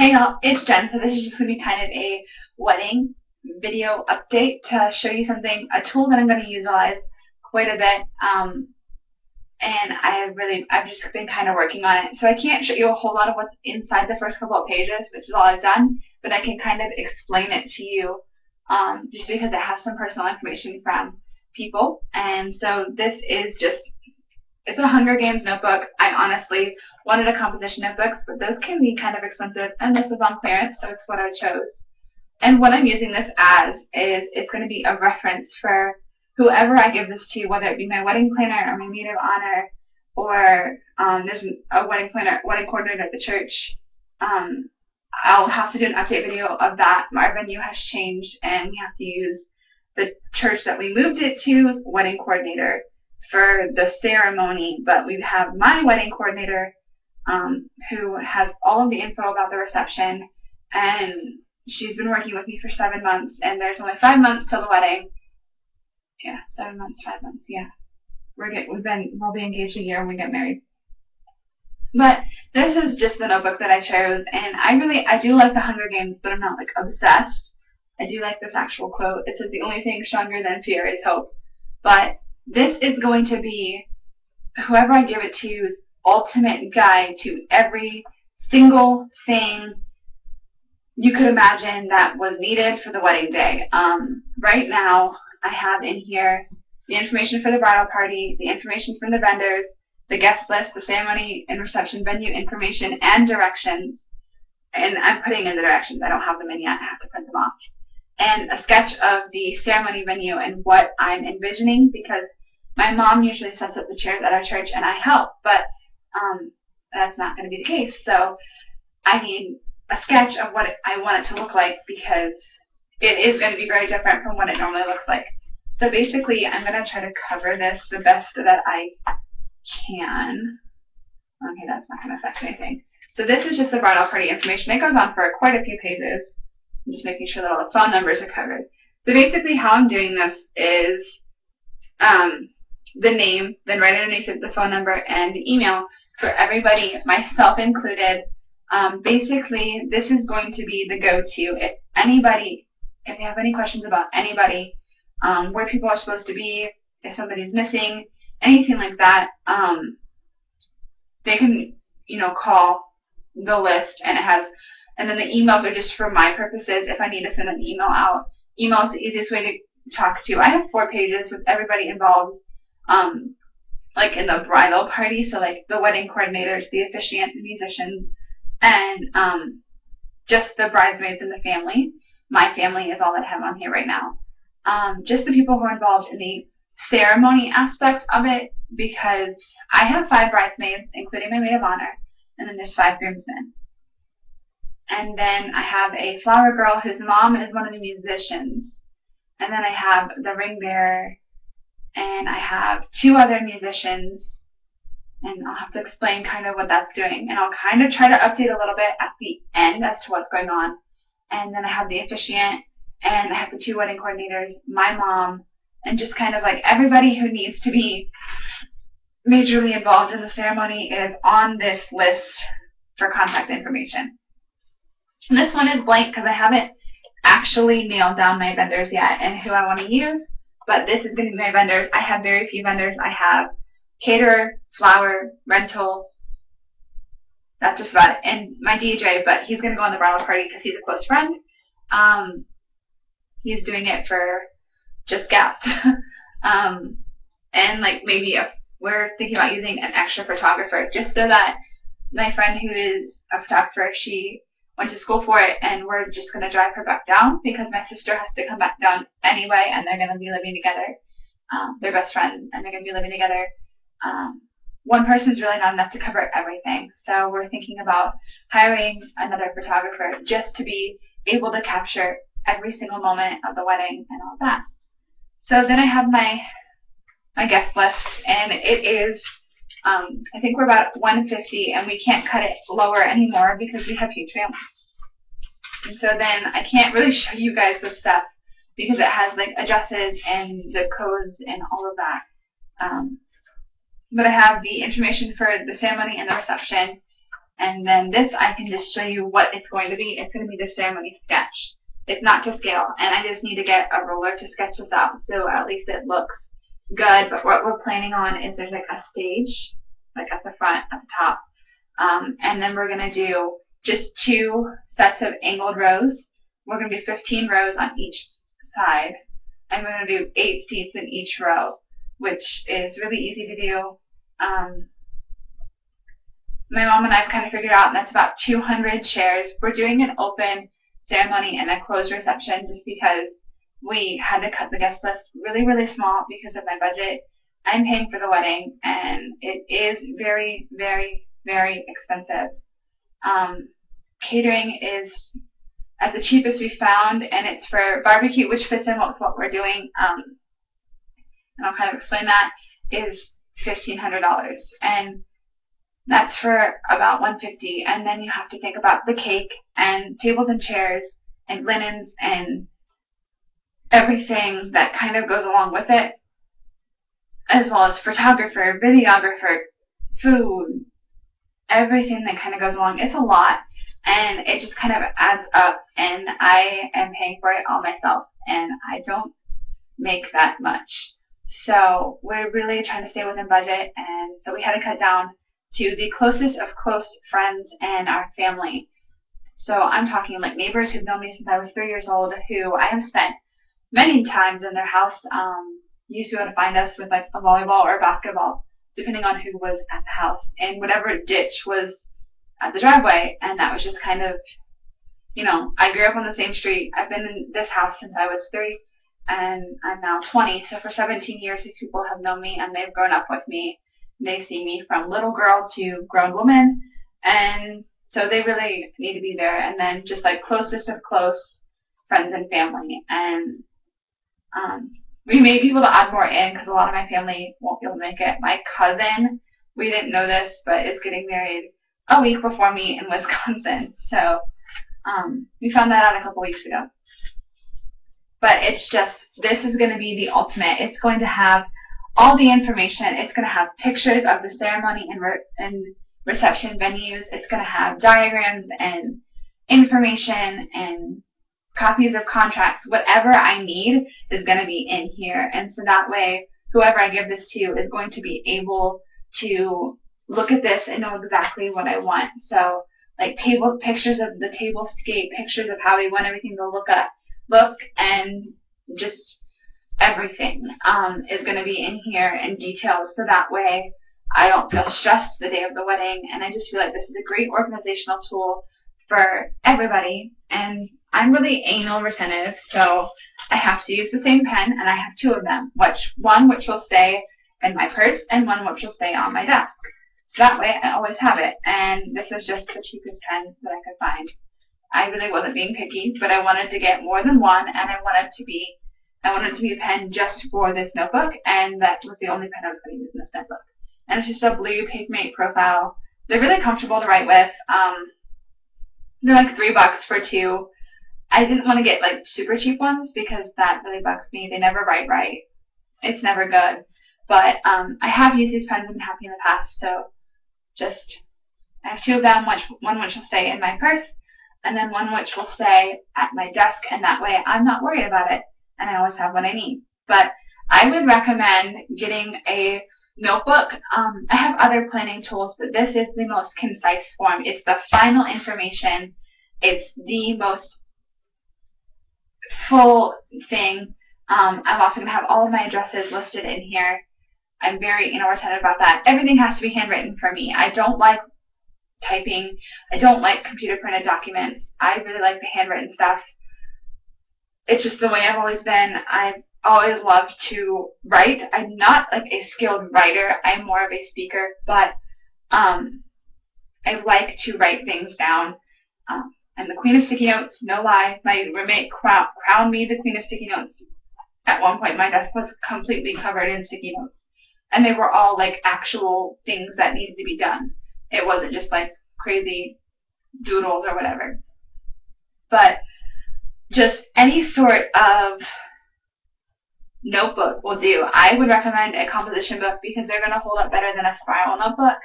Hey y'all, it's Jen. So this is just going to be kind of a wedding video update to show you something, a tool that I'm going to utilize quite a bit. And I've just been kind of working on it. So I can't show you a whole lot of what's inside the first couple of pages, which is all I've done, but I can kind of explain it to you just because it has some personal information from people. And so this is just, it's a Hunger Games notebook. I honestly wanted a composition notebooks, but those can be kind of expensive, and this is on clearance, so it's what I chose. And what I'm using this as is it's going to be a reference for whoever I give this to, whether it be my wedding planner or my maid of honor, or there's a wedding coordinator at the church. I'll have to do an update video of that. Our venue has changed, and we have to use the church that we moved it to's wedding coordinator for the ceremony, but we have my wedding coordinator who has all of the info about the reception, and she's been working with me for 7 months, and there's only 5 months till the wedding. Yeah, 7 months, 5 months, yeah. We'll be engaged a year when we get married. But this is just the notebook that I chose, and I do like the Hunger Games, but I'm not like obsessed. I do like this actual quote. It says, "The only thing stronger than fear is hope." But this is going to be whoever I give it to's ultimate guide to every single thing you could imagine that was needed for the wedding day. Right now, I have in here the information for the bridal party, the information from the vendors, the guest list, the ceremony and reception venue information, and directions. And I'm putting in the directions. I don't have them in yet. I have to print them off. And a sketch of the ceremony venue and what I'm envisioning, because my mom usually sets up the chairs at our church and I help, but that's not going to be the case. So I need a sketch of what I want it to look like, because it is going to be very different from what it normally looks like. So basically, I'm going to try to cover this the best that I can. Okay, that's not going to affect anything. So this is just the bridal party information. It goes on for quite a few pages. I'm just making sure that all the phone numbers are covered. So basically how I'm doing this is the name, then right underneath it the phone number and the email for everybody, myself included. Basically, this is going to be the go-to. If they have any questions about anybody, where people are supposed to be, if somebody's missing, anything like that, they can, call the list, and then the emails are just for my purposes if I need to send an email out. Email is the easiest way to talk to. I have 4 pages with everybody involved, like in the bridal party, so like the wedding coordinators, the officiant, the musicians, and just the bridesmaids and the family. My family is all that I have on here right now. Just the people who are involved in the ceremony aspect of it, because I have 5 bridesmaids, including my maid of honor, and then there's 5 groomsmen. And then I have a flower girl whose mom is one of the musicians. And then I have the ring bearer, and I have 2 other musicians, and I'll have to explain kind of what that's doing. And I'll kind of try to update a little bit at the end as to what's going on. And then I have the officiant, and I have the 2 wedding coordinators, my mom, and just kind of like everybody who needs to be majorly involved in the ceremony is on this list for contact information. And this one is blank because I haven't actually nailed down my vendors yet and who I want to use, but this is going to be my vendors. I have very few vendors. I have caterer, flower, rental, that's just about it, and my DJ, but he's going to go on the bridal party because he's a close friend. He's doing it for just guests. And like maybe we're thinking about using an extra photographer, just so that my friend who is a photographer, she went to school for it, and we're just going to drive her back down because my sister has to come back down anyway, and they're going to be living together. They're best friends, and they're going to be living together. One person's really not enough to cover everything, so we're thinking about hiring another photographer just to be able to capture every single moment of the wedding and all that. So then I have my guest list, and it is I think we're about 150, and we can't cut it lower anymore because we have huge families. And so then I can't really show you guys this stuff because it has like addresses and the codes and all of that. But I have the information for the ceremony and the reception, And then this, I can just show you what it's going to be. It's going to be the ceremony sketch. It's not to scale, and I just need to get a ruler to sketch this out so at least it looks good. But what we're planning on is there's like a stage, like at the front, at the top, and then we're going to do just 2 sets of angled rows. We're going to do 15 rows on each side, and we're going to do 8 seats in each row, which is really easy to do. My mom and I have kind of figured out, and that's about 200 chairs. We're doing an open ceremony and a closed reception just because we had to cut the guest list really, really small because of my budget. I'm paying for the wedding, and it is very, very, very expensive. Catering is at the cheapest we found, and it's for barbecue, which fits in with what we're doing. And I'll kind of explain that, is $1,500. And that's for about $150, and then you have to think about the cake and tables and chairs and linens and everything that kind of goes along with it, as well as photographer, videographer, food, everything that kind of goes along. It's a lot, and it just kind of adds up, and I am paying for it all myself, and I don't make that much. So we're really trying to stay within budget, and so we had to cut down to the closest of close friends and our family. So I'm talking like neighbors who've known me since I was 3 years old, who I have spent many times in their house. Used to be able to find us with like a volleyball or a basketball, depending on who was at the house, and whatever ditch was at the driveway. And that was just kind of, you know, I grew up on the same street. I've been in this house since I was 3, and I'm now 20. So for 17 years, these people have known me, and they've grown up with me. They see me from little girl to grown woman, and so they really need to be there. And then just like closest of close friends and family. And we may be able to add more in because a lot of my family won't be able to make it. My cousin, we didn't know this, but is getting married a week before me in Wisconsin. So we found that out a couple weeks ago. But it's just, this is going to be the ultimate. It's going to have all the information. It's going to have pictures of the ceremony and reception venues. It's going to have diagrams and information and copies of contracts. Whatever I need is going to be in here. And so that way, whoever I give this to is going to be able to look at this and know exactly what I want. So like pictures of the tablescape, pictures of how we want everything to look, and just everything is going to be in here in detail, so that way I don't feel stressed the day of the wedding. And I just feel like this is a great organizational tool for everybody. And I'm really anal retentive, so I have to use the same pen, and I have 2 of them, one which will stay in my purse and one which will stay on my desk. So that way I always have it. And this is just the cheapest pen that I could find. I really wasn't being picky, but I wanted to get more than one, and I wanted it to be a pen just for this notebook, and that was the only pen I was going to use in this notebook. And it's just a blue Papermate Profile. They're really comfortable to write with. They're like $3 for 2. I didn't want to get like super cheap ones because that really bugs me. They never write right. It's never good. But I have used these pens and been happy in the past, so I have 2 of them, one which will stay in my purse, and then one which will stay at my desk, and that way I'm not worried about it, and I always have what I need. But I would recommend getting a notebook. I have other planning tools, but this is the most concise form. It's the final information. It's the most full thing. I'm also going to have all of my addresses listed in here. I'm very retentive about that. Everything has to be handwritten for me. I don't like typing. I don't like computer printed documents. I really like the handwritten stuff. It's just the way I've always been. I've always loved to write. I'm not like a skilled writer. I'm more of a speaker, but I like to write things down. I'm the queen of sticky notes, no lie. My roommate crowned me the queen of sticky notes. At one point, my desk was completely covered in sticky notes, and they were all like actual things that needed to be done. It wasn't just like crazy doodles or whatever. But just any sort of notebook will do. I would recommend a composition book because they're going to hold up better than a spiral notebook.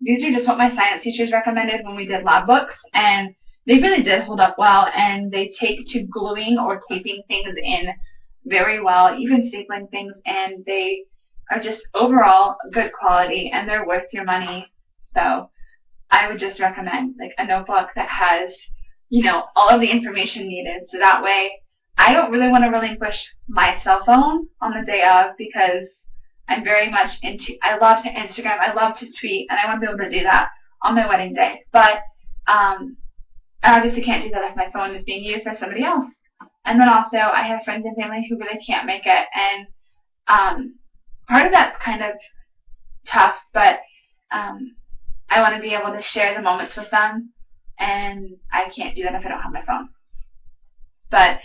These are just what my science teachers recommended when we did lab books, and they really did hold up well, and they take to gluing or taping things in very well, even stapling things, and they are just overall good quality, and they're worth your money. So I would just recommend like a notebook that has, all of the information needed, so that way I don't really want to relinquish my cell phone on the day of, because I'm very much I love to Instagram, I love to tweet, and I want to be able to do that on my wedding day. But I obviously can't do that if my phone is being used by somebody else. And then also, I have friends and family who really can't make it, and part of that's kind of tough, but I want to be able to share the moments with them, and I can't do that if I don't have my phone. But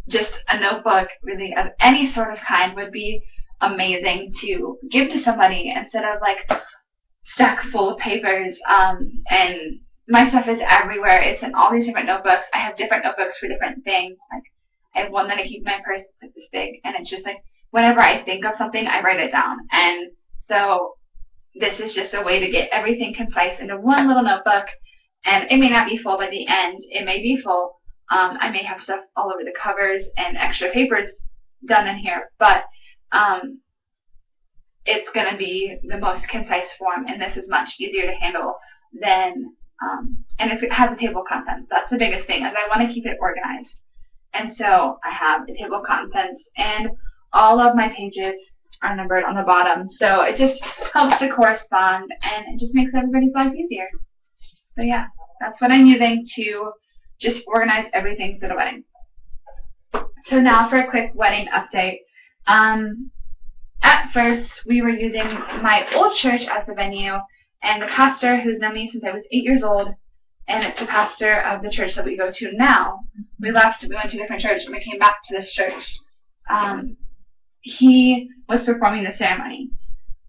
just a notebook, really, of any sort of kind would be amazing to give to somebody instead of like stack full of papers. And my stuff is everywhere. It's in all these different notebooks. I have different notebooks for different things. Like I have one that I keep in my purse that's this big, and it's just like whenever I think of something, I write it down. And so this is just a way to get everything concise into one little notebook, and it may not be full by the end. It may be full. I may have stuff all over the covers and extra papers done in here, but it's going to be the most concise form, and this is much easier to handle than, and it has a table of contents. That's the biggest thing, is I want to keep it organized. And so I have a table of contents, and all of my pages are numbered on the bottom, so it just helps to correspond, and it just makes everybody's life easier. So yeah, that's what I'm using to just organize everything for the wedding. So now for a quick wedding update. At first, we were using my old church as the venue, and the pastor, who's known me since I was 8 years old, and it's the pastor of the church that we go to now. We left, we went to a different church, and we came back to this church. He was performing the ceremony,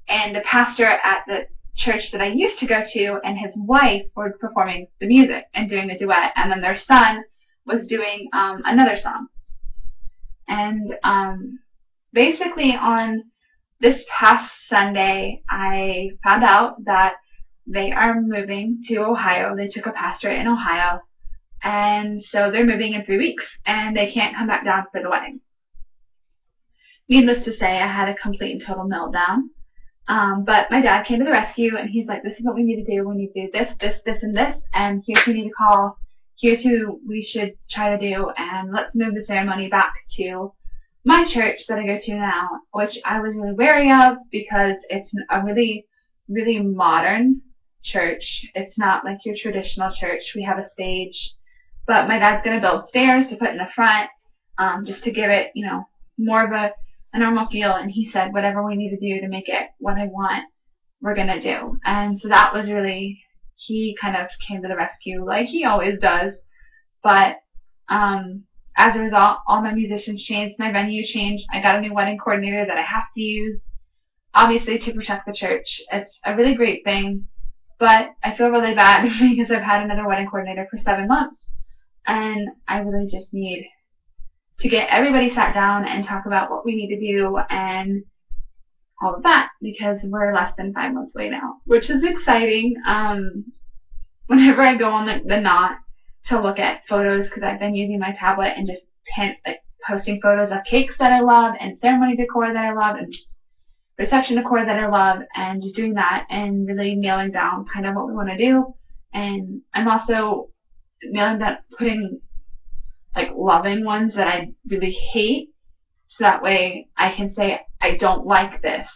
and the pastor at the church that I used to go to and his wife were performing the music and doing the duet, and then their son was doing another song. And basically on this past Sunday, I found out that they are moving to Ohio. They took a pastorate in Ohio, and so they're moving in 3 weeks, and they can't come back down for the wedding. Needless to say, I had a complete and total meltdown. But my dad came to the rescue, and he's like, this is what we need to do. We need to do this, this, this, and this, and here's who we need to call. Here's who we should try to do, and let's move the ceremony back to my church that I go to now, which I was really wary of because it's a really, really modern church. It's not like your traditional church. We have a stage, but my dad's going to build stairs to put in the front, just to give it, more of a normal feel, and he said whatever we need to do to make it what I want, we're going to do. And so that was really, he kind of came to the rescue like he always does. But as a result, all my musicians changed, my venue changed. I got a new wedding coordinator that I have to use, obviously, to protect the church. It's a really great thing, but I feel really bad because I've had another wedding coordinator for 7 months, and I really just need to get everybody sat down and talk about what we need to do and all of that, because we're less than 5 months away now, which is exciting. Whenever I go on the Knot to look at photos, because I've been using my tablet and just posting photos of cakes that I love and ceremony decor that I love and reception decor that I love, and just doing that and really nailing down kind of what we want to do. And I'm also nailing down, putting loving ones that I really hate, so that way I can say I don't like this,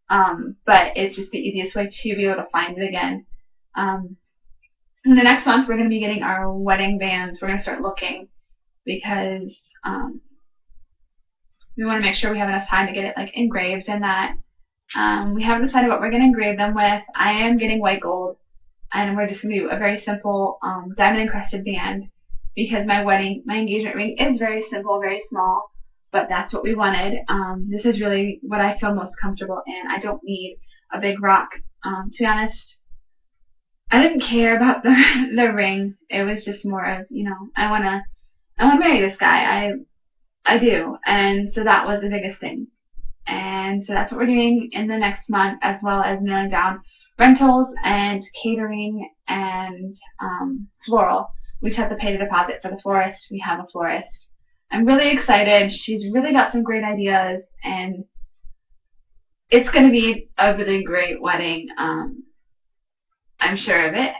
but it's just the easiest way to be able to find it again. In the next month, we're going to be getting our wedding bands. We're going to start looking, because we want to make sure we have enough time to get it engraved and that. We haven't decided what we're going to engrave them with. I am getting white gold, and we're just going to do a very simple diamond encrusted band, because my engagement ring is very simple, very small, but that's what we wanted. This is really what I feel most comfortable in. I don't need a big rock. To be honest, I didn't care about the ring. It was just more of, I wanna marry this guy. I do, and so that was the biggest thing. And so that's what we're doing in the next month, as well as nailing down rentals and catering and floral. We just have to pay the deposit for the florist. We have a florist. I'm really excited. She's really got some great ideas, and it's going to be a really great wedding. I'm sure of it.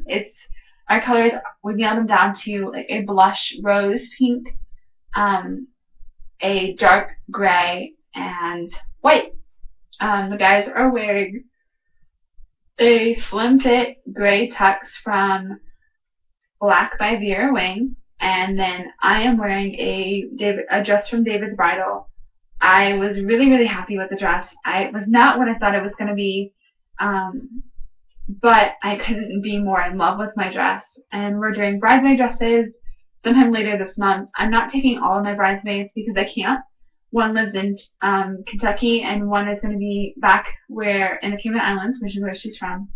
It's our colors. We nailed them down to like a blush rose pink, a dark gray, and white. The guys are wearing a slim fit gray tux from Black by Vera Wing, and then I am wearing a dress from David's Bridal. I was really, really happy with the dress. It was not what I thought it was going to be, but I couldn't be more in love with my dress. And we're doing bridesmaid dresses sometime later this month. I'm not taking all of my bridesmaids because I can't. One lives in Kentucky, and one is going to be back in the Cayman Islands, which is where she's from.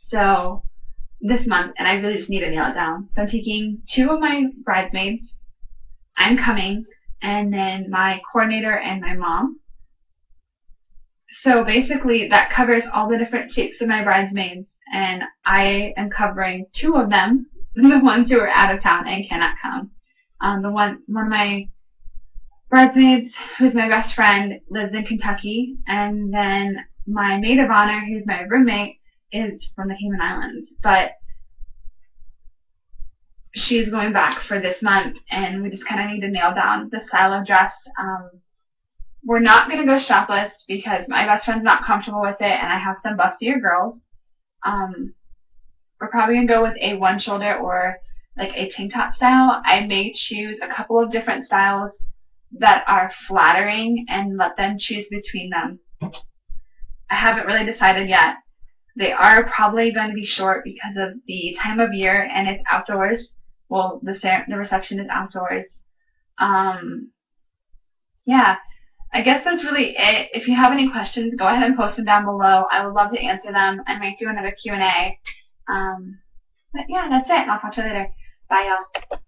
So this month, and I really just need to nail it down. So I'm taking 2 of my bridesmaids. I'm coming, and then my coordinator and my mom. So basically that covers all the different shapes of my bridesmaids, and I am covering 2 of them, the ones who are out of town and cannot come. One of my bridesmaids, who's my best friend, lives in Kentucky, and then my maid of honor, who's my roommate, is from the Cayman Islands, but she's going back for this month, and we just kind of need to nail down the style of dress. We're not going to go strapless because my best friend's not comfortable with it, and I have some bustier girls. We're probably going to go with a one shoulder or like a tank top style. I may choose a couple of different styles that are flattering and let them choose between them. I haven't really decided yet. They are probably going to be short because of the time of year, and it's outdoors. Well, the reception is outdoors. Yeah, I guess that's really it. If you have any questions, go ahead and post them down below. I would love to answer them. I might do another Q&A. But yeah, that's it. I'll talk to you later. Bye, y'all.